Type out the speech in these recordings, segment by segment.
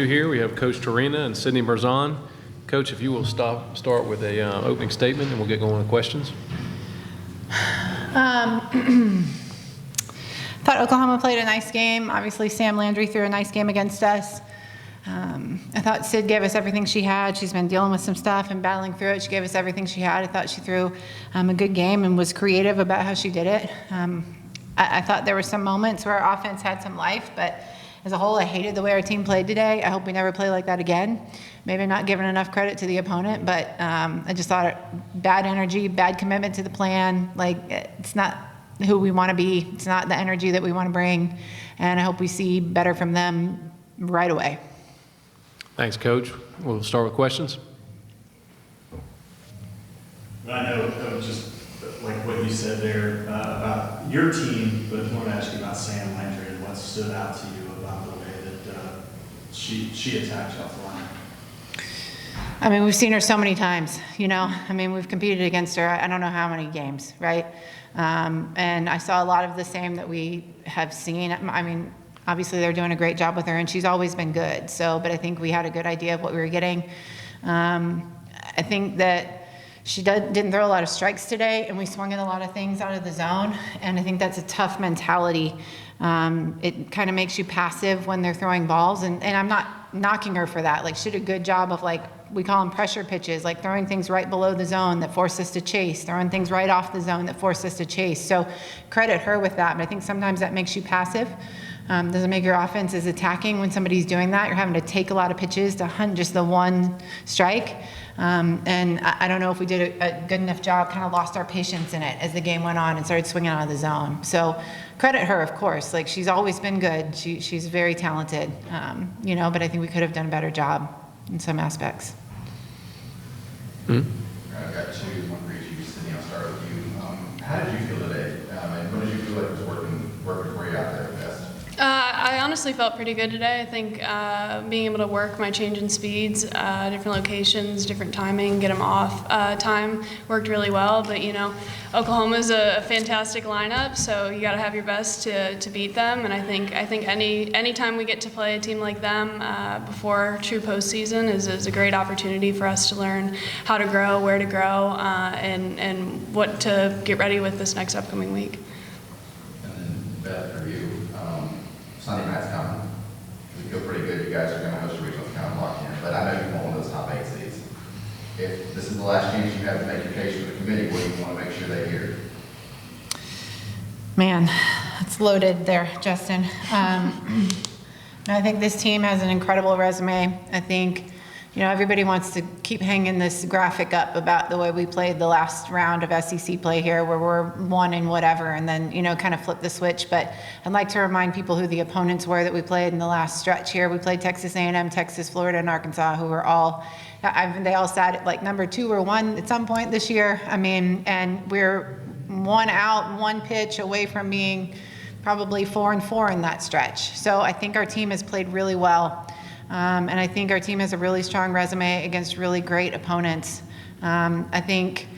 here. We have Coach Torina and Sydney Berzon. Coach, if you will start with a opening statement, and we'll get going with questions. Thought Oklahoma played a nice game. Obviously, Sam Landry threw a nice game against us. I thought Sid gave us everything she had. She's been dealing with some stuff and battling through it. She gave us everything she had. I thought she threw a good game and was creative about how she did it. I thought there were some moments where our offense had some life, but as a whole, I hated the way our team played today. I hope we never play like that again. Maybe I'm not giving enough credit to the opponent, but I just thought bad energy, bad commitment to the plan. Like, it's not who we want to be. It's not the energy that we want to bring, and I hope we see better from them right away. Thanks, Coach. We'll start with questions. I know just like what you said there about your team, but I want to ask you about Sam Landry and what stood out to you about the way that she attacked you off the line. I mean, we've seen her so many times, you know. I mean, we've competed against her I don't know how many games, right? And I saw a lot of the same that we have seen. I mean, obviously they're doing a great job with her, and she's always been good. So, but I think we had a good idea of what we were getting. I think that she didn't throw a lot of strikes today, and we swung in a lot of things out of the zone, and I think that's a tough mentality. It kind of makes you passive when they're throwing balls, and I'm not knocking her for that. Like, she did a good job of, like, we call them pressure pitches, like throwing things right below the zone that force us to chase, throwing things right off the zone that force us to chase. So credit her with that, but I think sometimes that makes you passive. Doesn't make your offense as attacking when somebody's doing that. You're having to take a lot of pitches to hunt just the one strike. And I don't know if we did a good enough job, kind of lost our patience in it as the game went on and started swinging out of the zone. So credit her, of course. Like, she's always been good. She's very talented, you know, but I think we could have done a better job in some aspects. Mm-hmm. I've got two, one for each of you. Sydney, I'll start with you. How did you feel today? And what did you feel like was working for you out there best? I honestly felt pretty good today. I think being able to work my change in speeds, different locations, different timing, get them off time worked really well. But, you know, Oklahoma's a fantastic lineup, so you got to have your best to beat them. And I think any time we get to play a team like them before true postseason is a great opportunity for us to learn how to grow, where to grow, and what to get ready with this next upcoming week. And then Beth, for you. Sunday night's coming. We feel pretty good. You guys are going to host a regional kind of lock in, but I know you want one of those top 8 seeds. If this is the last chance you have to make your case for the committee, what do you want to make sure they hear? Man, that's loaded there, Justin. I think this team has an incredible resume. I think, you know, everybody wants to keep hanging this graphic up about the way we played the last round of SEC play here, where we're one and whatever, and then, you know, kind of flip the switch. But I'd like to remind people who the opponents were that we played in the last stretch here. We played Texas A&M, Texas, Florida, and Arkansas, who were all, they all sat at like number 2 or 1 at some point this year. I mean, and we're 1 out, 1 pitch away from being probably 4-4 in that stretch. So I think our team has played really well. And I think our team has a really strong resume against really great opponents. I think,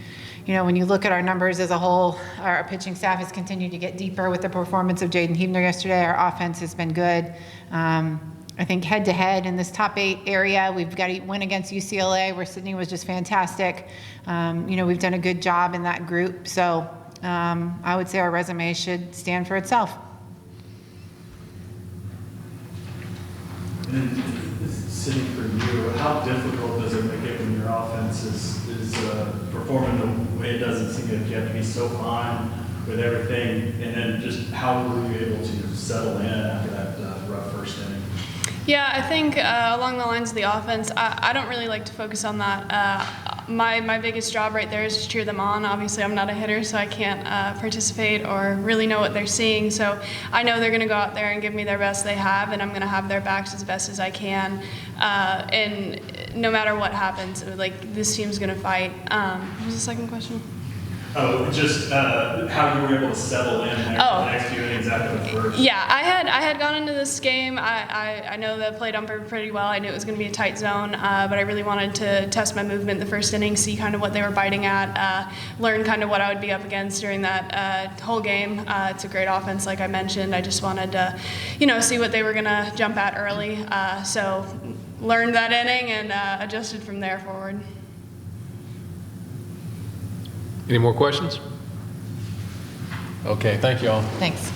you know, when you look at our numbers as a whole, our pitching staff has continued to get deeper with the performance of Jaden Huebner yesterday. Our offense has been good. I think head-to-head in this top 8 area, we've got to win against UCLA, where Sydney was just fantastic. You know, we've done a good job in that group. So I would say our resume should stand for itself. And Sydney, for you, how difficult does it make it when your offense is performing the way it does? It seems like you have to be so fine with everything, and then just how were you able to settle in after that rough first inning? Yeah, I think along the lines of the offense, I don't really like to focus on that. My biggest job right there is to cheer them on. Obviously, I'm not a hitter, so I can't participate or really know what they're seeing. So I know they're going to go out there and give me their best they have, and I'm going to have their backs as best as I can. And no matter what happens, like, this team's going to fight. What was the second question? Oh, just how you were able to settle in there Oh. for the next few innings after the first. Yeah, I had gone into this game. I know the plate umpire pretty well. I knew it was going to be a tight zone, but I really wanted to test my movement the first inning, see kind of what they were biting at, learn kind of what I would be up against during that whole game. It's a great offense, like I mentioned. I just wanted to, see what they were going to jump at early. So learned that inning and adjusted from there forward. Any more questions? Okay, thank you all. Thanks.